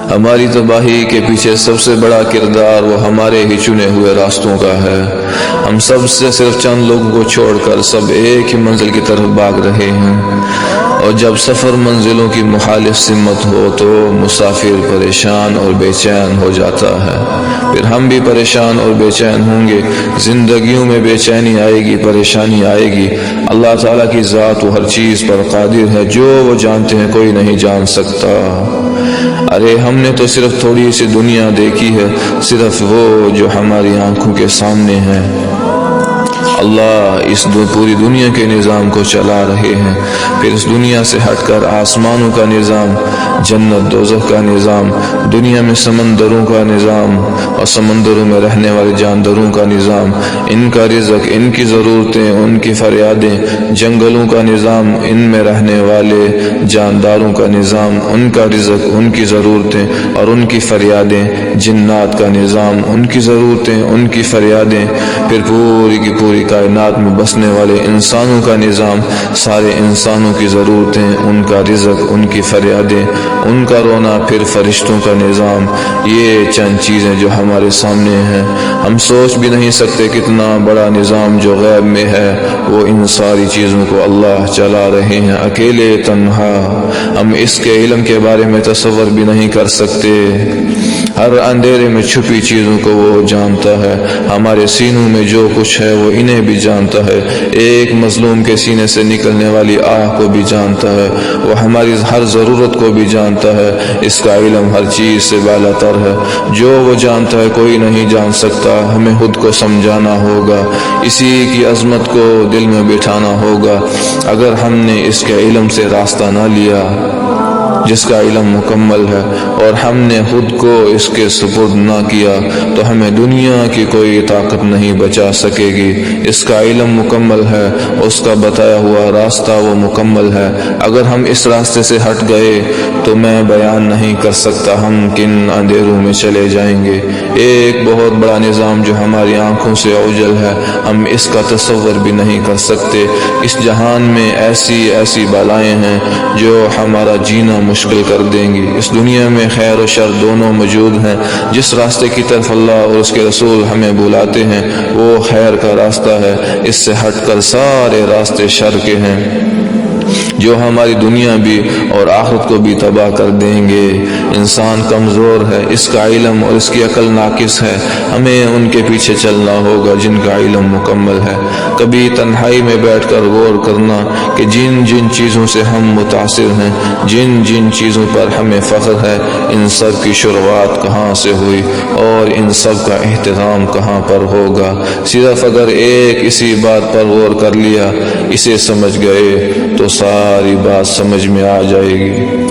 ہماری تباہی کے پیچھے سب سے بڑا کردار وہ ہمارے ہی چنے ہوئے راستوں کا ہے۔ ہم سب سے صرف چند لوگوں کو چھوڑ کر سب ایک ہی منزل کی طرف بھاگ رہے ہیں، اور جب سفر منزلوں کی مخالف سمت ہو تو مسافر پریشان اور بے چین ہو جاتا ہے۔ پھر ہم بھی پریشان اور بے چین ہوں گے، زندگیوں میں بے چینی آئے گی، پریشانی آئے گی۔ اللہ تعالیٰ کی ذات وہ ہر چیز پر قادر ہے، جو وہ جانتے ہیں کوئی نہیں جان سکتا۔ ارے ہم نے تو صرف تھوڑی سی دنیا دیکھی ہے، صرف وہ جو ہماری آنکھوں کے سامنے ہے۔ اللہ اس پوری دنیا کے نظام کو چلا رہے ہیں، پھر اس دنیا سے ہٹ کر آسمانوں کا نظام، جنت دوزخ کا نظام، دنیا میں سمندروں کا نظام اور سمندروں میں رہنے والے جانداروں کا نظام، ان کا رزق، ان کی ضرورتیں، ان کی فریادیں، جنگلوں کا نظام، ان میں رہنے والے جانداروں کا نظام، ان کا رزق، ان کی ضرورتیں اور ان کی فریادیں، جنات کا نظام، ان کی ضرورتیں، ان کی فریادیں، پھر پوری کی پوری کائنات میں بسنے والے انسانوں کا نظام، سارے انسانوں کی ضرورتیں، ان کا رزق، ان کی فریادیں، ان کا رونا، پھر فرشتوں کا نظام۔ یہ چند چیزیں جو ہمارے سامنے ہیں، ہم سوچ بھی نہیں سکتے کتنا بڑا نظام جو غیب میں ہے، وہ ان ساری چیزوں کو اللہ چلا رہے ہیں اکیلے تنہا۔ ہم اس کے علم کے بارے میں تصور بھی نہیں کر سکتے۔ ہر اندھیرے میں چھپی چیزوں کو وہ جانتا ہے، ہمارے سینوں میں جو کچھ ہے وہ انہیں بھی جانتا ہے، ایک مظلوم کے سینے سے نکلنے والی آہ کو بھی جانتا ہے، وہ ہماری ہر ضرورت کو بھی جانتا ہے۔ اس کا علم ہر چیز سے بالا تر ہے، جو وہ جانتا ہے کوئی نہیں جان سکتا۔ ہمیں خود کو سمجھانا ہوگا، اسی کی عظمت کو دل میں بٹھانا ہوگا۔ اگر ہم نے اس کے علم سے راستہ نہ لیا جس کا علم مکمل ہے، اور ہم نے خود کو اس کے سپرد نہ کیا، تو ہمیں دنیا کی کوئی طاقت نہیں بچا سکے گی۔ اس کا علم مکمل ہے، اس کا بتایا ہوا راستہ وہ مکمل ہے۔ اگر ہم اس راستے سے ہٹ گئے تو میں بیان نہیں کر سکتا ہم کن اندھیروں میں چلے جائیں گے۔ ایک بہت بڑا نظام جو ہماری آنکھوں سے اوجھل ہے، ہم اس کا تصور بھی نہیں کر سکتے۔ اس جہان میں ایسی ایسی بالائیں ہیں جو ہمارا جینا مشکل کر دیں گی۔ اس دنیا میں خیر و شر دونوں موجود ہیں۔ جس راستے کی طرف اللہ اور اس کے رسول ہمیں بلاتے ہیں وہ خیر کا راستہ ہے، اس سے ہٹ کر سارے راستے شر کے ہیں جو ہماری دنیا بھی اور آخرت کو بھی تباہ کر دیں گے۔ انسان کمزور ہے، اس کا علم اور اس کی عقل ناقص ہے۔ ہمیں ان کے پیچھے چلنا ہوگا جن کا علم مکمل ہے۔ کبھی تنہائی میں بیٹھ کر غور کرنا کہ جن جن چیزوں سے ہم متاثر ہیں، جن جن چیزوں پر ہمیں فخر ہے، ان سب کی شروعات کہاں سے ہوئی اور ان سب کا اختتام کہاں پر ہوگا۔ صرف اگر ایک اسی بات پر غور کر لیا، اسے سمجھ گئے تو ساری بات سمجھ میں آ جائے گی۔